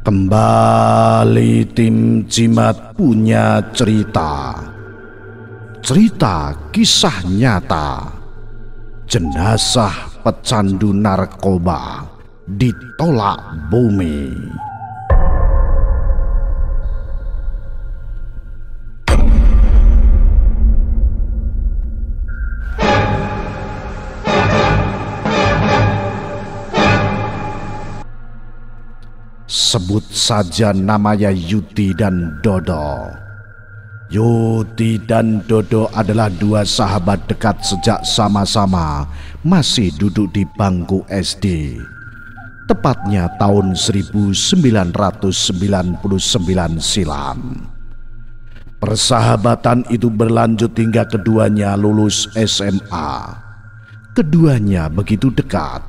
Kembali tim Jimat punya cerita. Cerita kisah nyata. Jenazah pecandu narkoba ditolak bumi. Sebut saja namanya Yuti dan Dodo. Yuti dan Dodo adalah dua sahabat dekat sejak sama-sama masih duduk di bangku SD. Tepatnya tahun 1999 silam. Persahabatan itu berlanjut hingga keduanya lulus SMA. Keduanya begitu dekat,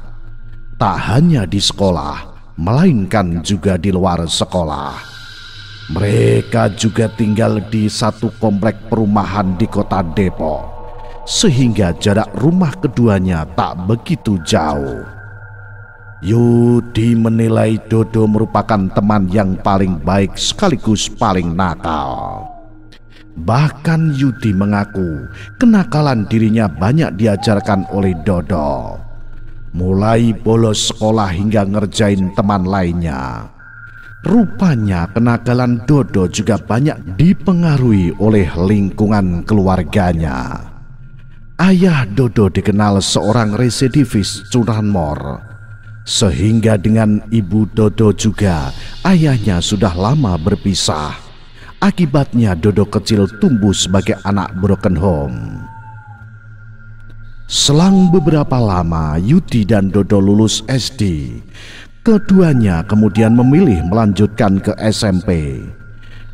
tak hanya di sekolah, melainkan juga di luar sekolah. Mereka juga tinggal di satu komplek perumahan di kota Depok, sehingga jarak rumah keduanya tak begitu jauh. Yudi menilai Dodo merupakan teman yang paling baik sekaligus paling nakal. Bahkan Yudi mengaku kenakalan dirinya banyak diajarkan oleh Dodo, mulai bolos sekolah hingga ngerjain teman lainnya. Rupanya kenakalan Dodo juga banyak dipengaruhi oleh lingkungan keluarganya. Ayah Dodo dikenal seorang residivis curanmor, sehingga dengan ibu Dodo juga ayahnya sudah lama berpisah. Akibatnya Dodo kecil tumbuh sebagai anak broken home. Selang beberapa lama Yudi dan Dodo lulus SD. Keduanya kemudian memilih melanjutkan ke SMP.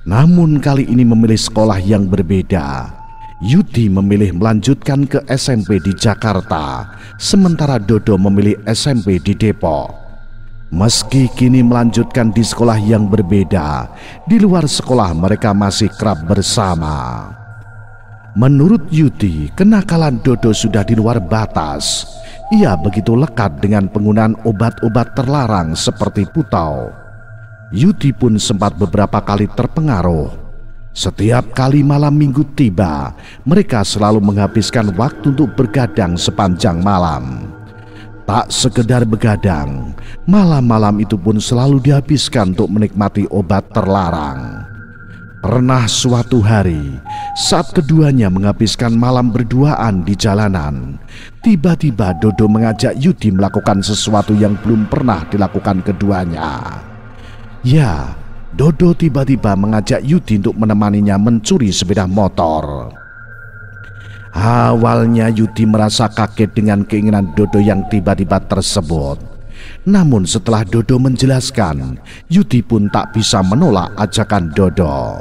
Namun kali ini memilih sekolah yang berbeda. Yudi memilih melanjutkan ke SMP di Jakarta, sementara Dodo memilih SMP di Depok. Meski kini melanjutkan di sekolah yang berbeda, di luar sekolah mereka masih kerap bersama. Menurut Yudi, kenakalan Dodo sudah di luar batas. Ia begitu lekat dengan penggunaan obat-obat terlarang seperti putau. Yudi pun sempat beberapa kali terpengaruh. Setiap kali malam minggu tiba, mereka selalu menghabiskan waktu untuk bergadang sepanjang malam. Tak sekedar begadang, malam-malam itu pun selalu dihabiskan untuk menikmati obat terlarang. Pernah suatu hari, saat keduanya menghabiskan malam berduaan di jalanan, tiba-tiba Dodo mengajak Yudi melakukan sesuatu yang belum pernah dilakukan keduanya. Ya, Dodo tiba-tiba mengajak Yudi untuk menemaninya mencuri sepeda motor. Awalnya Yudi merasa kaget dengan keinginan Dodo yang tiba-tiba tersebut. Namun setelah Dodo menjelaskan, Yudi pun tak bisa menolak ajakan Dodo.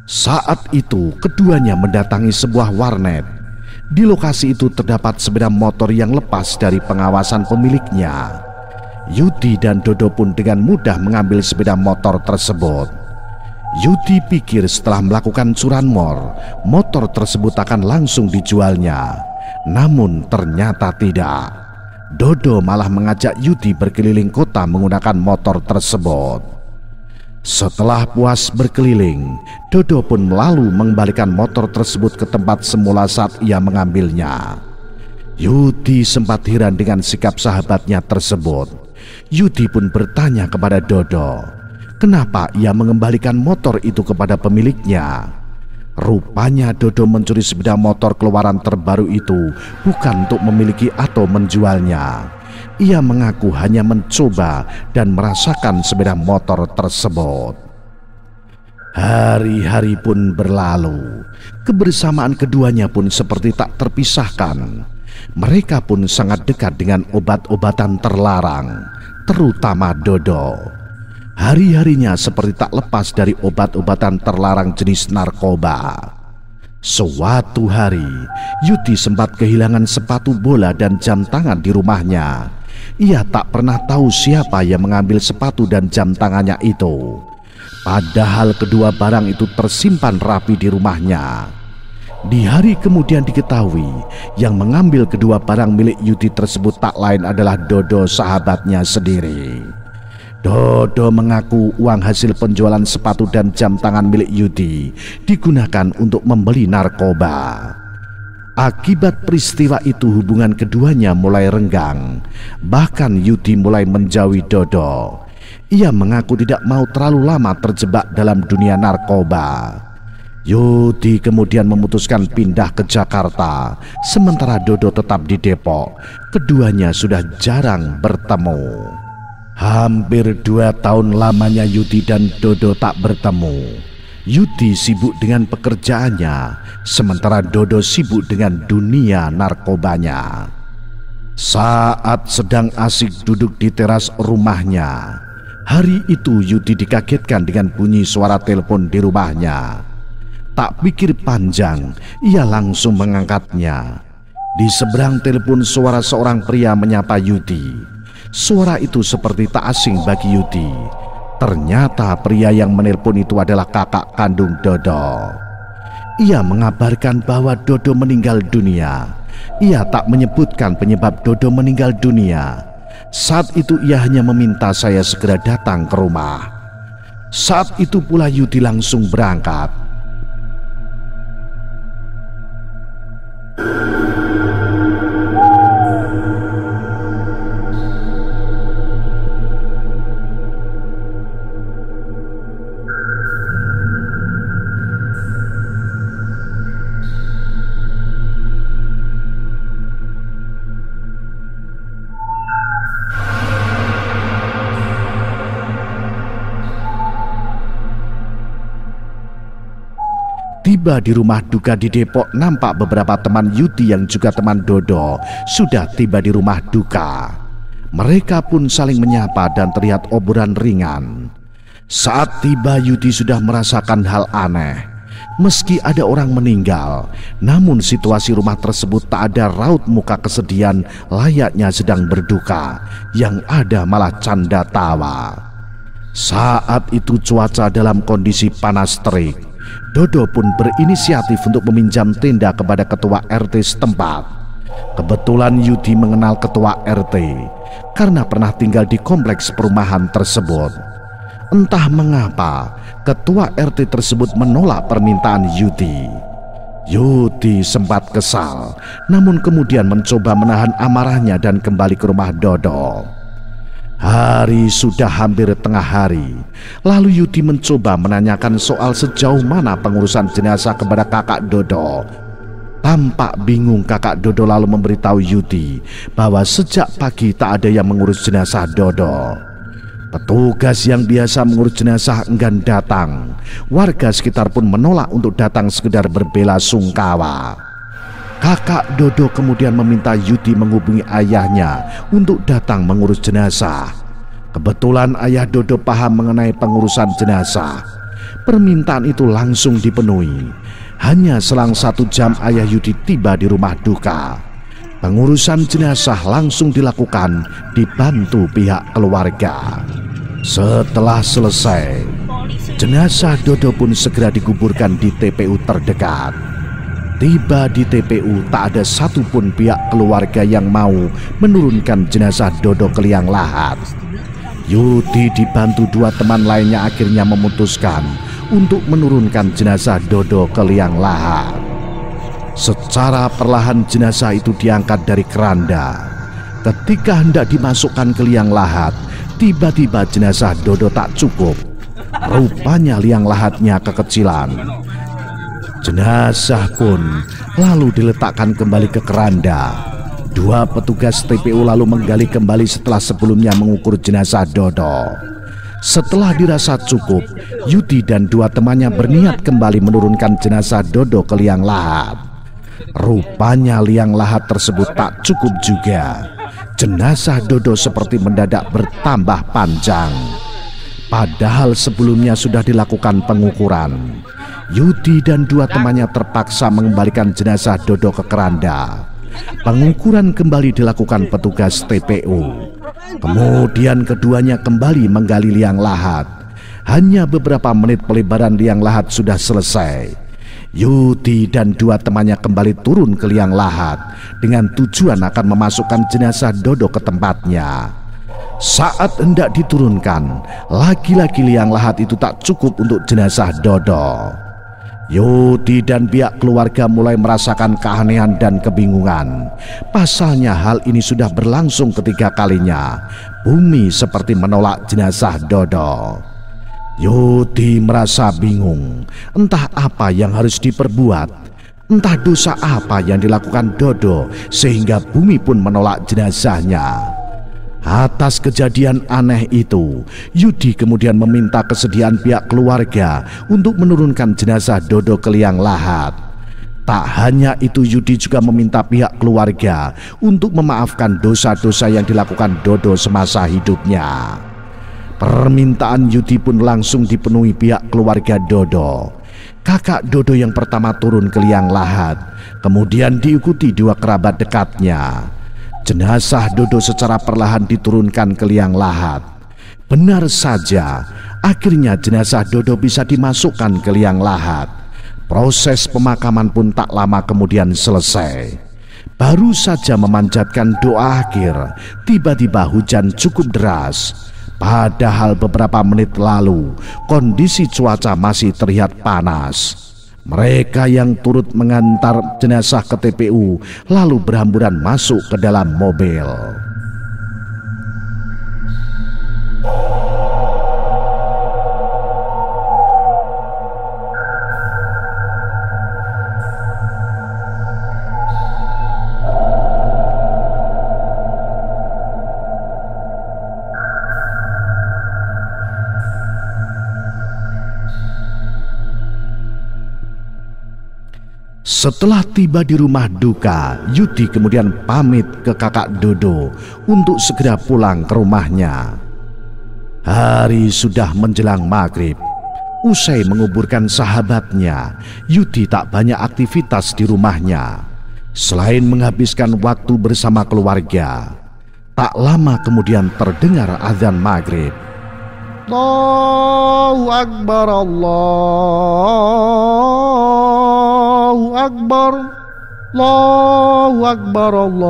Saat itu keduanya mendatangi sebuah warnet. Di lokasi itu terdapat sepeda motor yang lepas dari pengawasan pemiliknya. Yudi dan Dodo pun dengan mudah mengambil sepeda motor tersebut. Yudi pikir setelah melakukan curanmor, motor tersebut akan langsung dijualnya. Namun ternyata tidak. Dodo malah mengajak Yudi berkeliling kota menggunakan motor tersebut. Setelah puas berkeliling, Dodo pun lalu mengembalikan motor tersebut ke tempat semula saat ia mengambilnya. Yudi sempat heran dengan sikap sahabatnya tersebut. Yudi pun bertanya kepada Dodo, kenapa ia mengembalikan motor itu kepada pemiliknya. Rupanya Dodo mencuri sepeda motor keluaran terbaru itu bukan untuk memiliki atau menjualnya. Ia mengaku hanya mencoba dan merasakan sepeda motor tersebut. Hari-hari pun berlalu. Kebersamaan keduanya pun seperti tak terpisahkan. Mereka pun sangat dekat dengan obat-obatan terlarang, terutama Dodo. Hari-harinya seperti tak lepas dari obat-obatan terlarang jenis narkoba. Suatu hari, Yudi sempat kehilangan sepatu bola dan jam tangan di rumahnya. Ia tak pernah tahu siapa yang mengambil sepatu dan jam tangannya itu. Padahal kedua barang itu tersimpan rapi di rumahnya. Di hari kemudian diketahui yang mengambil kedua barang milik Yudi tersebut tak lain adalah Dodo, sahabatnya sendiri. Dodo mengaku uang hasil penjualan sepatu dan jam tangan milik Yudi digunakan untuk membeli narkoba. Akibat peristiwa itu hubungan keduanya mulai renggang. Bahkan Yudi mulai menjauhi Dodo. Ia mengaku tidak mau terlalu lama terjebak dalam dunia narkoba. Yudi kemudian memutuskan pindah ke Jakarta, sementara Dodo tetap di Depok. Keduanya sudah jarang bertemu. Hampir 2 tahun lamanya Yudi dan Dodo tak bertemu. Yudi sibuk dengan pekerjaannya, sementara Dodo sibuk dengan dunia narkobanya. Saat sedang asik duduk di teras rumahnya, hari itu Yudi dikagetkan dengan bunyi suara telepon di rumahnya. Tak pikir panjang, ia langsung mengangkatnya. Di seberang telepon suara seorang pria menyapa Yudi. Suara itu seperti tak asing bagi Yudi. Ternyata pria yang menelpon itu adalah kakak kandung Dodo. Ia mengabarkan bahwa Dodo meninggal dunia. Ia tak menyebutkan penyebab Dodo meninggal dunia. Saat itu ia hanya meminta saya segera datang ke rumah. Saat itu pula Yudi langsung berangkat. Tiba di rumah duka di Depok, nampak beberapa teman Yudi yang juga teman Dodo sudah tiba di rumah duka. Mereka pun saling menyapa dan terlihat obrolan ringan. Saat tiba Yudi sudah merasakan hal aneh. Meski ada orang meninggal, namun situasi rumah tersebut tak ada raut muka kesedihan layaknya sedang berduka. Yang ada malah canda tawa. Saat itu cuaca dalam kondisi panas terik. Dodo pun berinisiatif untuk meminjam tenda kepada ketua RT setempat. Kebetulan Yudi mengenal ketua RT karena pernah tinggal di kompleks perumahan tersebut. Entah mengapa ketua RT tersebut menolak permintaan Yudi. Yudi sempat kesal, namun kemudian mencoba menahan amarahnya dan kembali ke rumah Dodo. Hari sudah hampir tengah hari. Lalu Yudi mencoba menanyakan soal sejauh mana pengurusan jenazah kepada kakak Dodo. Tampak bingung kakak Dodo lalu memberitahu Yudi bahwa sejak pagi tak ada yang mengurus jenazah Dodo. Petugas yang biasa mengurus jenazah enggan datang. Warga sekitar pun menolak untuk datang sekedar berbela sungkawa. Kakak Dodo kemudian meminta Yudi menghubungi ayahnya untuk datang mengurus jenazah. Kebetulan ayah Dodo paham mengenai pengurusan jenazah. Permintaan itu langsung dipenuhi. Hanya selang 1 jam ayah Yudi tiba di rumah duka. Pengurusan jenazah langsung dilakukan dibantu pihak keluarga. Setelah selesai, jenazah Dodo pun segera dikuburkan di TPU terdekat. Tiba di TPU, tak ada satupun pihak keluarga yang mau menurunkan jenazah Dodo ke liang lahat. Yudi dibantu 2 teman lainnya akhirnya memutuskan untuk menurunkan jenazah Dodo ke liang lahat. Secara perlahan jenazah itu diangkat dari keranda. Ketika hendak dimasukkan ke liang lahat, tiba-tiba jenazah Dodo tak cukup. Rupanya liang lahatnya kekecilan. Jenazah pun lalu diletakkan kembali ke keranda. 2 petugas TPU lalu menggali kembali setelah sebelumnya mengukur jenazah Dodo. Setelah dirasa cukup, Yudi dan 2 temannya berniat kembali menurunkan jenazah Dodo ke liang lahat. Rupanya liang lahat tersebut tak cukup juga. Jenazah Dodo seperti mendadak bertambah panjang. Padahal sebelumnya sudah dilakukan pengukuran. Yudi dan 2 temannya terpaksa mengembalikan jenazah Dodo ke keranda. Pengukuran kembali dilakukan petugas TPU. Kemudian keduanya kembali menggali liang lahat. Hanya beberapa menit pelebaran liang lahat sudah selesai. Yudi dan 2 temannya kembali turun ke liang lahat dengan tujuan akan memasukkan jenazah Dodo ke tempatnya. Saat hendak diturunkan, lagi-lagi liang lahat itu tak cukup untuk jenazah Dodo. Yudi dan pihak keluarga mulai merasakan keanehan dan kebingungan. Pasalnya hal ini sudah berlangsung ketiga kalinya. Bumi seperti menolak jenazah Dodo. Yudi merasa bingung, entah apa yang harus diperbuat, entah dosa apa yang dilakukan Dodo sehingga bumi pun menolak jenazahnya. Atas kejadian aneh itu, Yudi kemudian meminta kesediaan pihak keluarga untuk menurunkan jenazah Dodo ke liang lahat. Tak hanya itu, Yudi juga meminta pihak keluarga untuk memaafkan dosa-dosa yang dilakukan Dodo semasa hidupnya. Permintaan Yudi pun langsung dipenuhi pihak keluarga Dodo. Kakak Dodo yang pertama turun ke liang lahat, kemudian diikuti dua kerabat dekatnya. Jenazah Dodo secara perlahan diturunkan ke liang lahat. Benar saja, akhirnya jenazah Dodo bisa dimasukkan ke liang lahat. Proses pemakaman pun tak lama kemudian selesai. Baru saja memanjatkan doa akhir, tiba-tiba hujan cukup deras. Padahal beberapa menit lalu, kondisi cuaca masih terlihat panas. Mereka yang turut mengantar jenazah ke TPU lalu berhamburan masuk ke dalam mobil. Setelah tiba di rumah duka, Yudi kemudian pamit ke kakak Dodo untuk segera pulang ke rumahnya. Hari sudah menjelang maghrib. Usai menguburkan sahabatnya, Yudi tak banyak aktivitas di rumahnya selain menghabiskan waktu bersama keluarga. Tak lama kemudian terdengar azan maghrib. Allahu Akbar, Allahu Akbar, Allahu Akbar, Allahu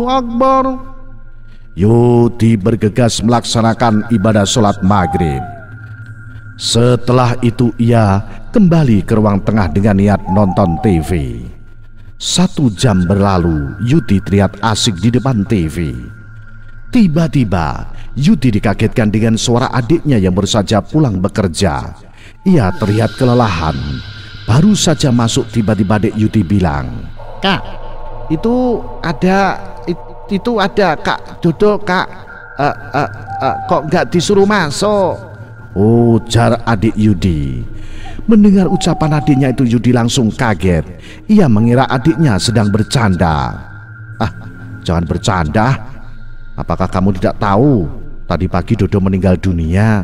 Akbar. Yudi bergegas melaksanakan ibadah sholat maghrib. Setelah itu ia kembali ke ruang tengah dengan niat nonton TV. 1 jam berlalu, Yudi terlihat asik di depan TV. Tiba-tiba Yudi dikagetkan dengan suara adiknya yang baru saja pulang bekerja. Ia terlihat kelelahan. Baru saja masuk, tiba-tiba adik Yudi bilang, "Kak, itu ada Kak Dodo, Kak. Kok nggak disuruh masuk?" ujar adik Yudi. Mendengar ucapan adiknya itu, Yudi langsung kaget. Ia mengira adiknya sedang bercanda. "Ah, jangan bercanda. Apakah kamu tidak tahu tadi pagi Dodo meninggal dunia?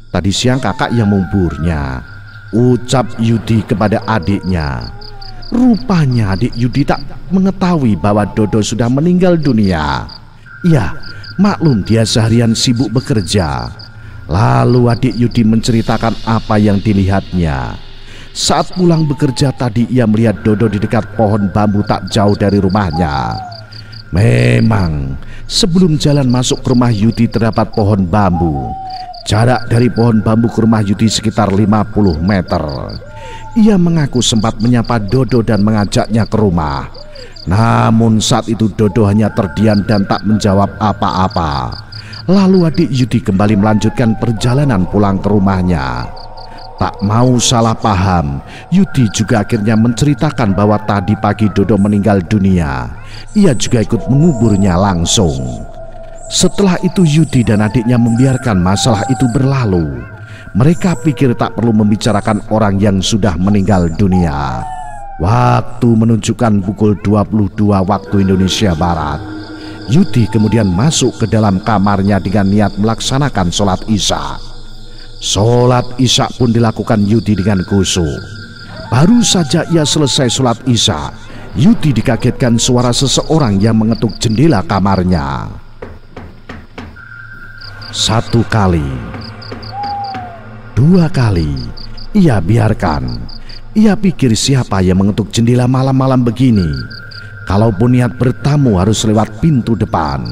Tadi siang kakak yang menguburnya," ucap Yudi kepada adiknya. Rupanya adik Yudi tak mengetahui bahwa Dodo sudah meninggal dunia. Ya, maklum dia seharian sibuk bekerja. Lalu adik Yudi menceritakan apa yang dilihatnya. Saat pulang bekerja tadi, ia melihat Dodo di dekat pohon bambu tak jauh dari rumahnya. Memang sebelum jalan masuk ke rumah Yudi terdapat pohon bambu. Jarak dari pohon bambu ke rumah Yudi sekitar 50 meter. Ia mengaku sempat menyapa Dodo dan mengajaknya ke rumah. Namun saat itu Dodo hanya terdiam dan tak menjawab apa-apa. Lalu adik Yudi kembali melanjutkan perjalanan pulang ke rumahnya. Tak mau salah paham, Yudi juga akhirnya menceritakan bahwa tadi pagi Dodo meninggal dunia. Ia juga ikut menguburnya langsung. Setelah itu Yudi dan adiknya membiarkan masalah itu berlalu. Mereka pikir tak perlu membicarakan orang yang sudah meninggal dunia. Waktu menunjukkan pukul 22 waktu Indonesia Barat. Yudi kemudian masuk ke dalam kamarnya dengan niat melaksanakan sholat isya. Sholat isya pun dilakukan Yudi dengan khusyuk. Baru saja ia selesai sholat isya, Yudi dikagetkan suara seseorang yang mengetuk jendela kamarnya. 1 kali, 2 kali, ia biarkan. Ia pikir siapa yang mengetuk jendela malam-malam begini. Kalaupun niat bertamu harus lewat pintu depan.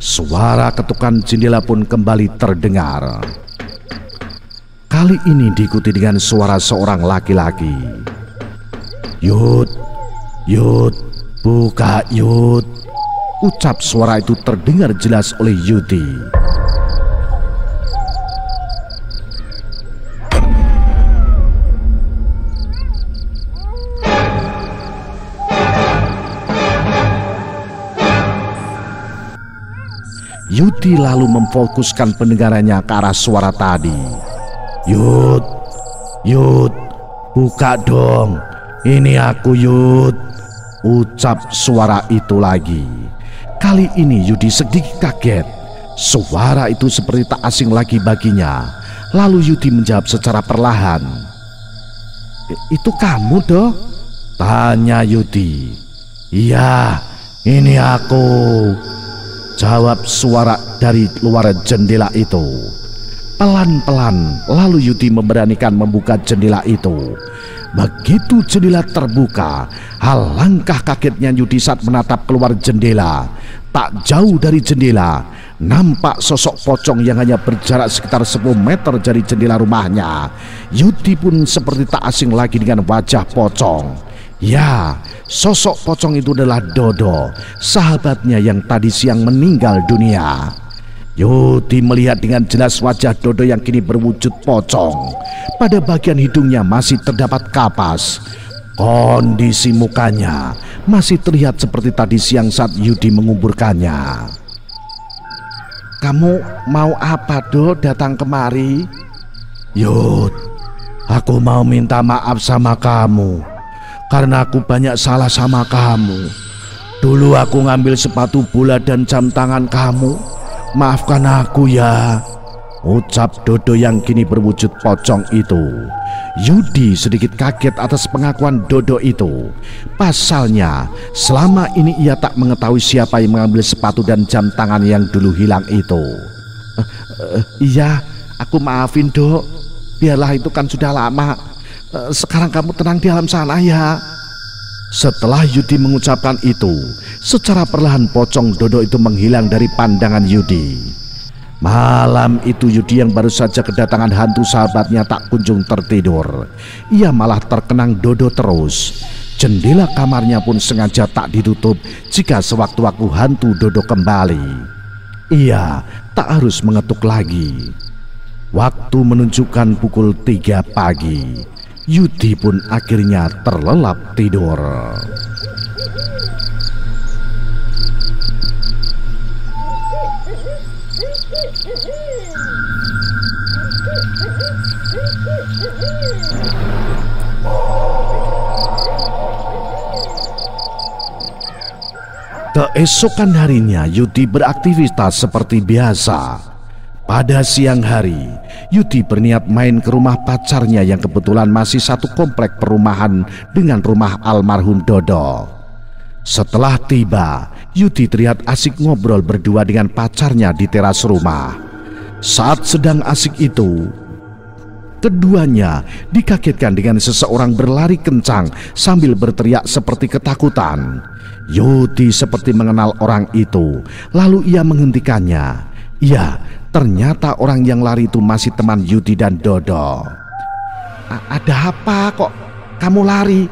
Suara ketukan jendela pun kembali terdengar. Kali ini diikuti dengan suara seorang laki-laki. "Yud, Yud, buka Yud." Ucap suara itu terdengar jelas oleh Yudi. Yudi lalu memfokuskan pendengarannya ke arah suara tadi. "Yud, Yud, buka dong. Ini aku Yud." Ucap suara itu lagi. Kali ini Yudi sedikit kaget. Suara itu seperti tak asing lagi baginya. Lalu Yudi menjawab secara perlahan. "Itu kamu, Doh?" tanya Yudi. "Iya, ini aku," jawab suara dari luar jendela itu. Pelan-pelan lalu Yudi memberanikan membuka jendela itu. Begitu jendela terbuka, alangkah kagetnya Yudi saat menatap keluar jendela. Tak jauh dari jendela nampak sosok pocong yang hanya berjarak sekitar 10 meter dari jendela rumahnya. Yudi pun seperti tak asing lagi dengan wajah pocong. Ya, sosok pocong itu adalah Dodo, sahabatnya yang tadi siang meninggal dunia. Yudi melihat dengan jelas wajah Dodo yang kini berwujud pocong. Pada bagian hidungnya masih terdapat kapas. Kondisi mukanya masih terlihat seperti tadi siang saat Yudi menguburkannya. "Kamu mau apa, Do, datang kemari?" "Yud, aku mau minta maaf sama kamu. Karena aku banyak salah sama kamu. Dulu aku ngambil sepatu bola dan jam tangan kamu. Maafkan aku ya," ucap Dodo yang kini berwujud pocong itu. Yudi sedikit kaget atas pengakuan Dodo itu. Pasalnya, selama ini ia tak mengetahui siapa yang mengambil sepatu dan jam tangan yang dulu hilang itu. "Iya, aku maafin, Dok. Biarlah itu kan sudah lama. Sekarang kamu tenang di alam sana ya." Setelah Yudi mengucapkan itu, secara perlahan pocong Dodo itu menghilang dari pandangan Yudi. Malam itu Yudi yang baru saja kedatangan hantu sahabatnya tak kunjung tertidur. Ia malah terkenang Dodo terus. Jendela kamarnya pun sengaja tak ditutup jika sewaktu-waktu hantu Dodo kembali. Ia tak harus mengetuk lagi. Waktu menunjukkan pukul 3 pagi. Yudi pun akhirnya terlelap tidur. Keesokan harinya Yudi beraktivitas seperti biasa. Pada siang hari, Yudi berniat main ke rumah pacarnya yang kebetulan masih satu komplek perumahan dengan rumah almarhum Dodo. Setelah tiba, Yudi terlihat asik ngobrol berdua dengan pacarnya di teras rumah. Saat sedang asik itu, keduanya dikagetkan dengan seseorang berlari kencang sambil berteriak seperti ketakutan. Yudi seperti mengenal orang itu, lalu ia menghentikannya. Ya, ternyata orang yang lari itu masih teman Yudi dan Dodo. "Ada apa kok kamu lari?"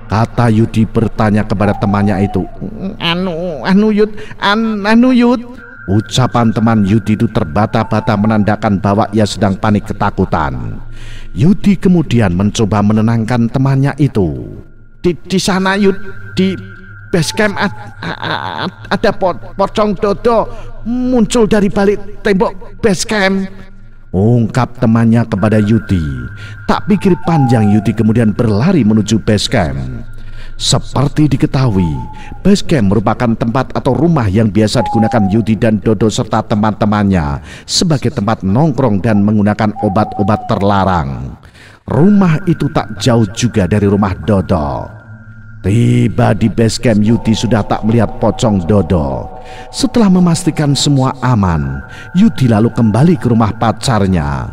kata Yudi bertanya kepada temannya itu. Anu Yud. Ucapan teman Yudi itu terbata-bata menandakan bahwa ia sedang panik ketakutan. Yudi kemudian mencoba menenangkan temannya itu. Di sana Yud, di base camp ada pocong Dodo muncul dari balik tembok base camp, ungkap temannya kepada Yudi. Tak pikir panjang, Yudi kemudian berlari menuju base camp. Seperti diketahui, base camp merupakan tempat atau rumah yang biasa digunakan Yudi dan Dodo serta teman-temannya sebagai tempat nongkrong dan menggunakan obat-obat terlarang. Rumah itu tak jauh juga dari rumah Dodo. Tiba di base camp, Yudi sudah tak melihat pocong Dodo. Setelah memastikan semua aman, Yudi lalu kembali ke rumah pacarnya.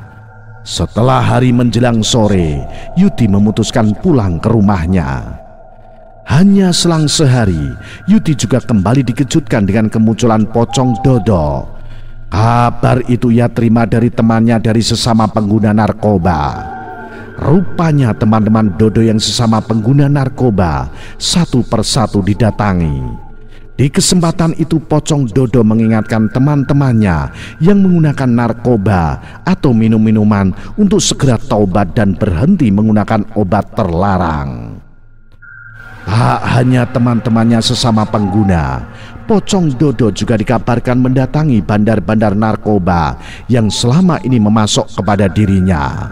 Setelah hari menjelang sore, Yudi memutuskan pulang ke rumahnya. Hanya selang sehari, Yudi juga kembali dikejutkan dengan kemunculan pocong Dodo. Kabar itu ia terima dari temannya dari sesama pengguna narkoba. Rupanya teman-teman Dodo yang sesama pengguna narkoba satu persatu didatangi. Di kesempatan itu pocong Dodo mengingatkan teman-temannya yang menggunakan narkoba atau minum-minuman untuk segera taubat dan berhenti menggunakan obat terlarang. Tak hanya teman-temannya sesama pengguna, pocong Dodo juga dikabarkan mendatangi bandar-bandar narkoba yang selama ini memasok kepada dirinya.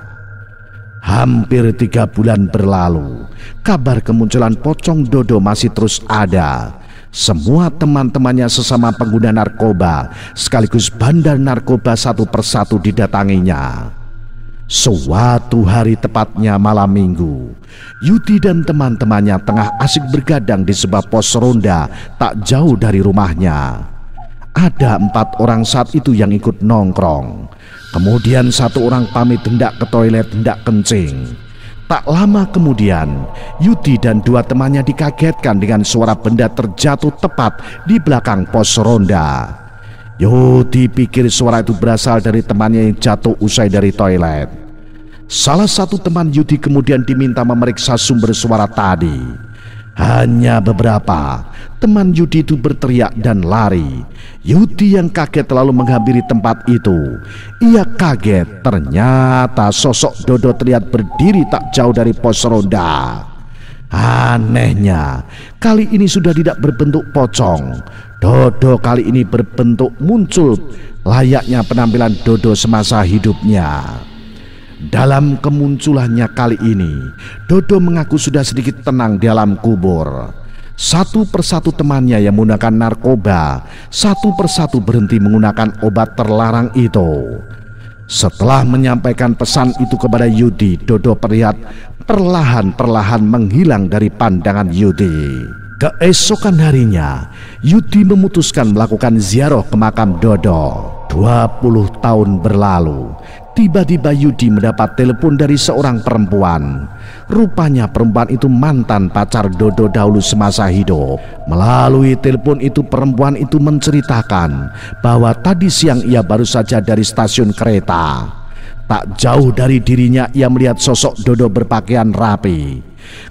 Hampir 3 bulan berlalu, kabar kemunculan pocong Dodo masih terus ada. Semua teman-temannya sesama pengguna narkoba sekaligus bandar narkoba satu persatu didatanginya. Suatu hari tepatnya malam minggu, Yudi dan teman-temannya tengah asik bergadang di sebuah pos ronda tak jauh dari rumahnya. Ada 4 orang saat itu yang ikut nongkrong. Kemudian 1 orang pamit hendak ke toilet hendak kencing. Tak lama kemudian, Yudi dan 2 temannya dikagetkan dengan suara benda terjatuh tepat di belakang pos ronda. Yudi pikir suara itu berasal dari temannya yang jatuh usai dari toilet. Salah satu teman Yudi kemudian diminta memeriksa sumber suara tadi. Hanya beberapa, teman Yudi itu berteriak dan lari. Yudi yang kaget lalu menghampiri tempat itu. Ia kaget, ternyata sosok Dodo terlihat berdiri tak jauh dari pos ronda. Anehnya, kali ini sudah tidak berbentuk pocong. Dodo kali ini berbentuk muncul layaknya penampilan Dodo semasa hidupnya. Dalam kemunculannya kali ini, Dodo mengaku sudah sedikit tenang di alam kubur. Satu persatu temannya yang menggunakan narkoba, satu persatu berhenti menggunakan obat terlarang itu. Setelah menyampaikan pesan itu kepada Yudi, Dodo perlahan-perlahan menghilang dari pandangan Yudi. Keesokan harinya, Yudi memutuskan melakukan ziarah ke makam Dodo. 20 tahun berlalu, tiba-tiba Yudi mendapat telepon dari seorang perempuan. Rupanya perempuan itu mantan pacar Dodo dahulu semasa hidup. Melalui telepon itu perempuan itu menceritakan bahwa tadi siang ia baru saja dari stasiun kereta. Tak jauh dari dirinya ia melihat sosok Dodo berpakaian rapi.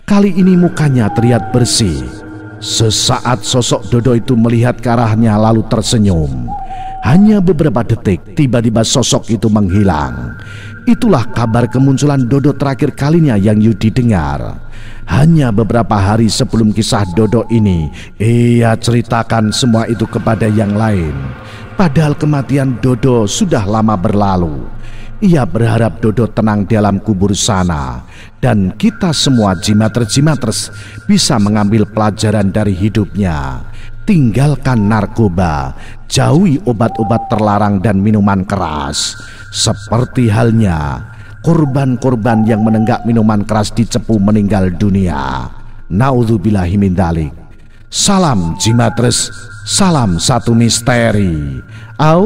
Kali ini mukanya terlihat bersih. Sesaat sosok Dodo itu melihat ke arahnya lalu tersenyum. Hanya beberapa detik tiba-tiba sosok itu menghilang. Itulah kabar kemunculan Dodo terakhir kalinya yang Yudi dengar. Hanya beberapa hari sebelum kisah Dodo ini, ia ceritakan semua itu kepada yang lain. Padahal kematian Dodo sudah lama berlalu. Ia berharap Dodo tenang di alam kubur sana. Dan kita semua jimatres-jimatres bisa mengambil pelajaran dari hidupnya. Tinggalkan narkoba, jauhi obat-obat terlarang dan minuman keras. Seperti halnya korban-korban yang menenggak minuman keras dicepu meninggal dunia. Naudzubillahi min dzalik. Salam jimatres, salam satu misteri. Au.